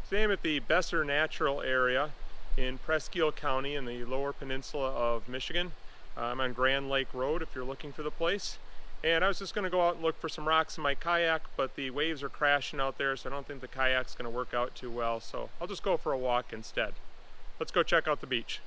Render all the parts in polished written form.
Today I'm at the Besser Natural Area in Presque County in the lower peninsula of Michigan. I'm on Grand Lake Road if you're looking for the place. And I was just going to go out and look for some rocks in my kayak, but the waves are crashing out there, so I don't think the kayak's going to work out too well. So I'll just go for a walk instead. Let's go check out the beach.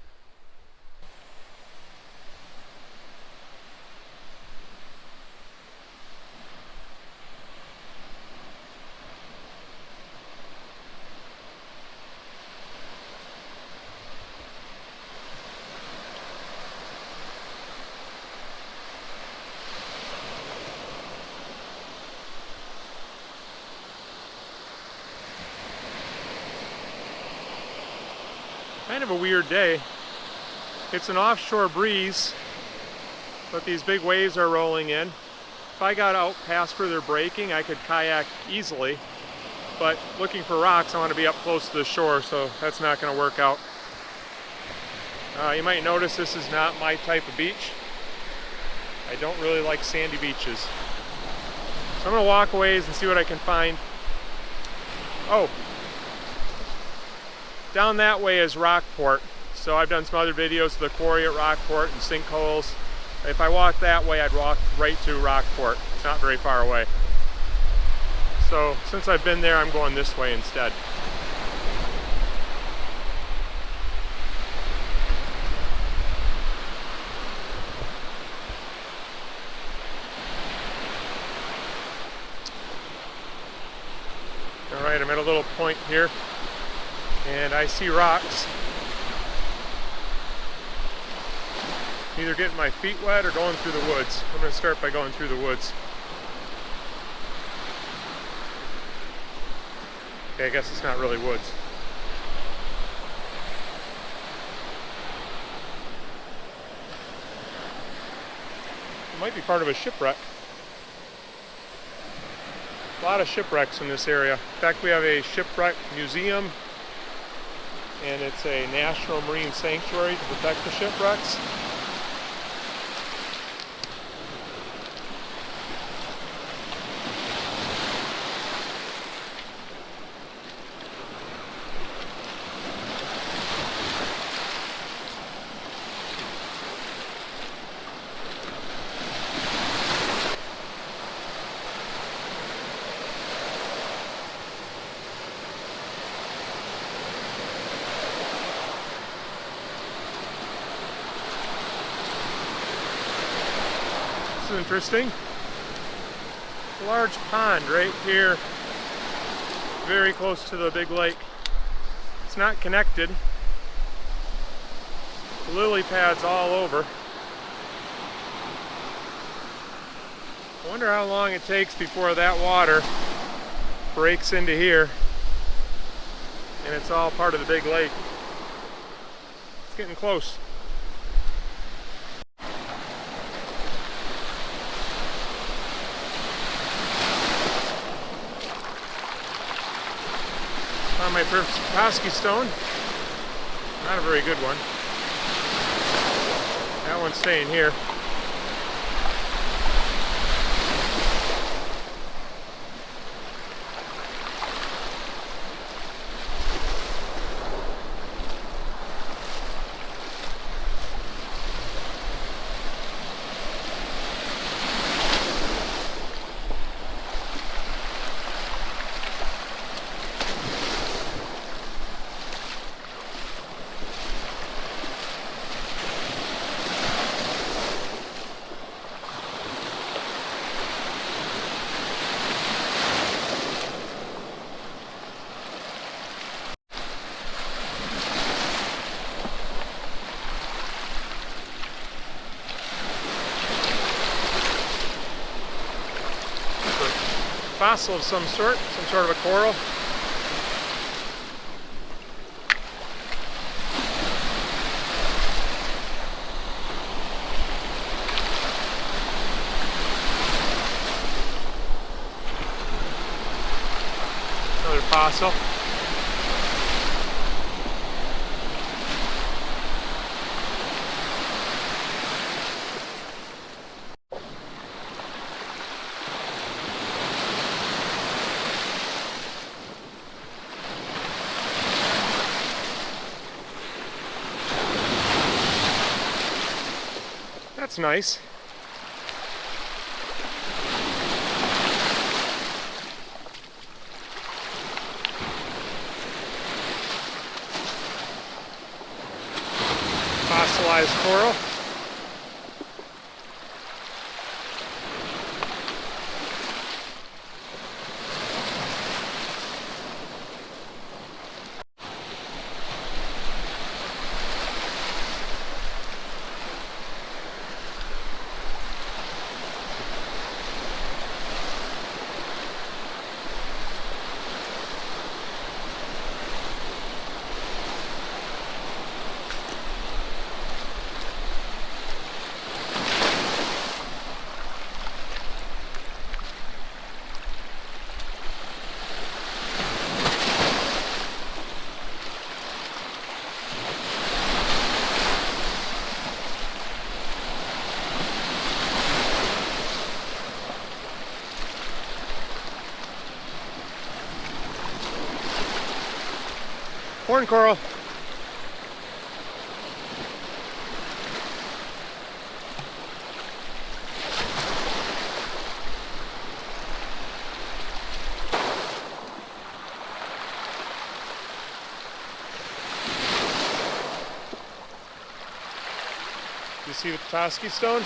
Kind of a weird day. It's an offshore breeze, but these big waves are rolling in. If I got out past further breaking, I could kayak easily, but looking for rocks, I want to be up close to the shore, so that's not going to work out. You might notice this is not my type of beach. I don't really like sandy beaches. So I'm going to walk a ways and see what I can find. Oh! Down that way is Rockport, so I've done some other videos of the quarry at Rockport and sinkholes. If I walked that way, I'd walk right to Rockport. It's not very far away. So since I've been there, I'm going this way instead. All right, I'm at a little point here, and I see rocks. Either getting my feet wet or going through the woods. I'm going to start by going through the woods. Okay, I guess it's not really woods. It might be part of a shipwreck. A lot of shipwrecks in this area. In fact, we have a Shipwreck Museum, and it's a national marine sanctuary to protect the shipwrecks. Interesting. A large pond right here, very close to the big lake. It's not connected. Lily pads all over. I wonder how long it takes before that water breaks into here and it's all part of the big lake. It's getting close. On my first Keystone, not a very good one. That one's staying here. Fossil of some sort of a coral. Another fossil. that's nice. Fossilized coral. Horn coral. You see the Petoskey stone?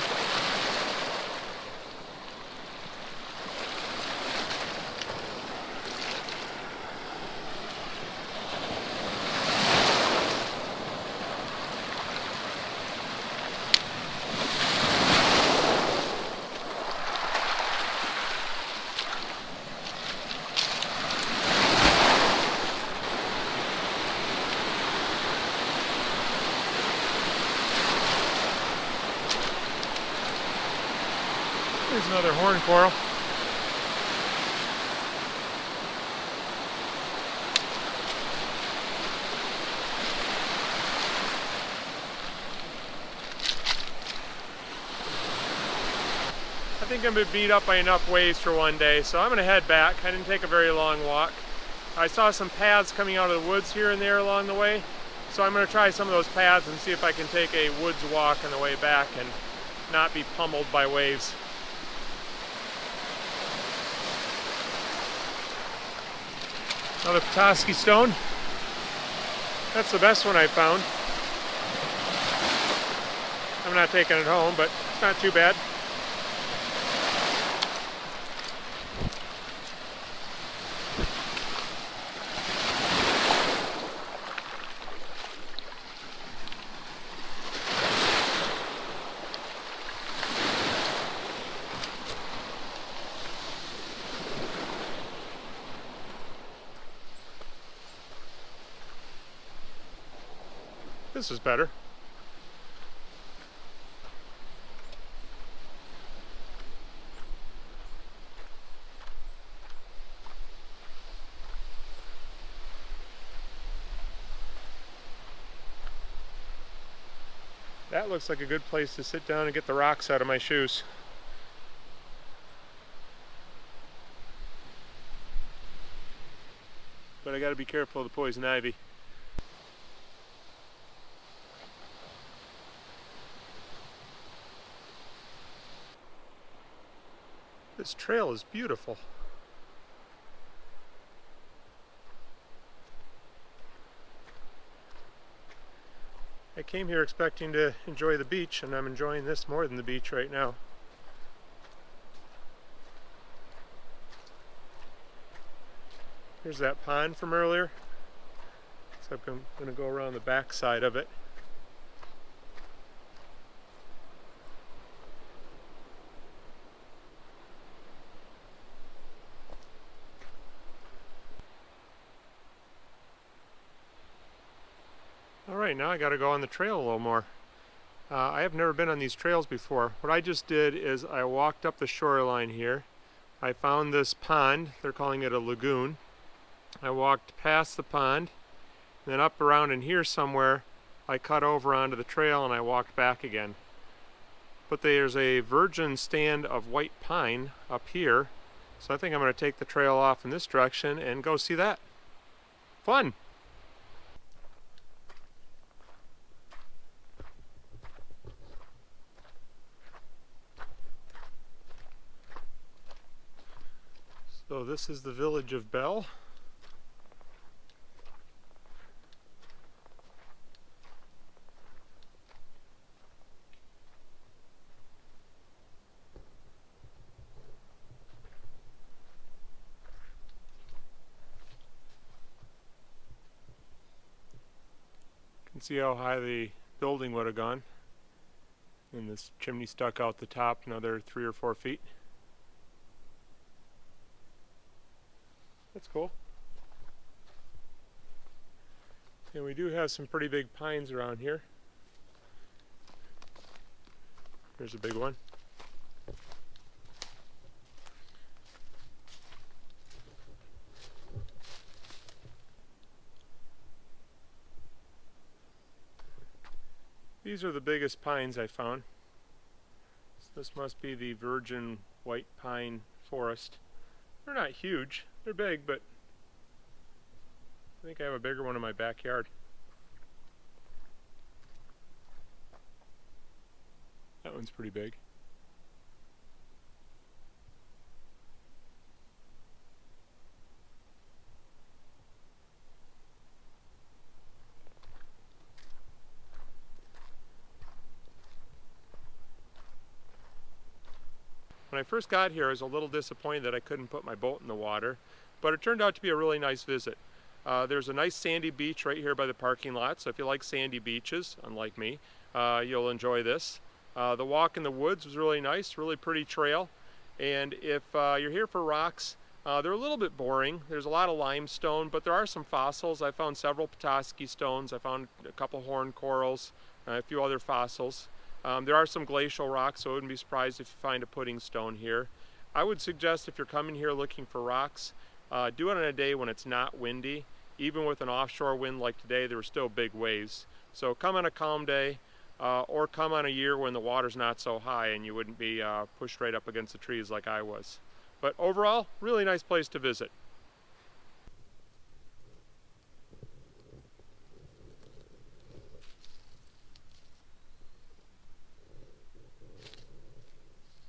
There's another horn coral. I think I'm going to be beat up by enough waves for one day, so I'm going to head back. I didn't take a very long walk. I saw some paths coming out of the woods here and there along the way, so I'm going to try some of those paths and see if I can take a woods walk on the way back and not be pummeled by waves. Another Petoskey stone. That's the best one I found. I'm not taking it home, but it's not too bad. This is better. That looks like a good place to sit down and get the rocks out of my shoes. But I gotta be careful of the poison ivy. This trail is beautiful. I came here expecting to enjoy the beach, and I'm enjoying this more than the beach right now. Here's that pond from earlier. So I'm going to go around the back side of it. Alright, now I gotta go on the trail a little more. I have never been on these trails before. What I just did is I walked up the shoreline here. I found this pond, they're calling it a lagoon. I walked past the pond, then up around in here somewhere, I cut over onto the trail and I walked back again. But there's a virgin stand of white pine up here, so I think I'm going to take the trail off in this direction and go see that. Fun! So this is the village of Belle. You can see how high the building would have gone. And this chimney stuck out the top another 3 or 4 feet. That's cool. And we do have some pretty big pines around here. Here's a big one. These are the biggest pines I found. So this must be the virgin white pine forest. They're not huge, they're big, but I think I have a bigger one in my backyard. That one's pretty big. When I first got here, I was a little disappointed that I couldn't put my boat in the water, but it turned out to be a really nice visit. There's a nice sandy beach right here by the parking lot, so if you like sandy beaches, unlike me, you'll enjoy this. The walk in the woods was really nice, really pretty trail, and if you're here for rocks, they're a little bit boring. There's a lot of limestone, but there are some fossils. I found several Petoskey stones, I found a couple horn corals, a few other fossils. There are some glacial rocks, so I wouldn't be surprised if you find a pudding stone here. I would suggest if you're coming here looking for rocks, do it on a day when it's not windy. Even with an offshore wind like today, there were still big waves. So come on a calm day, or come on a year when the water's not so high and you wouldn't be pushed right up against the trees like I was. But overall, really nice place to visit.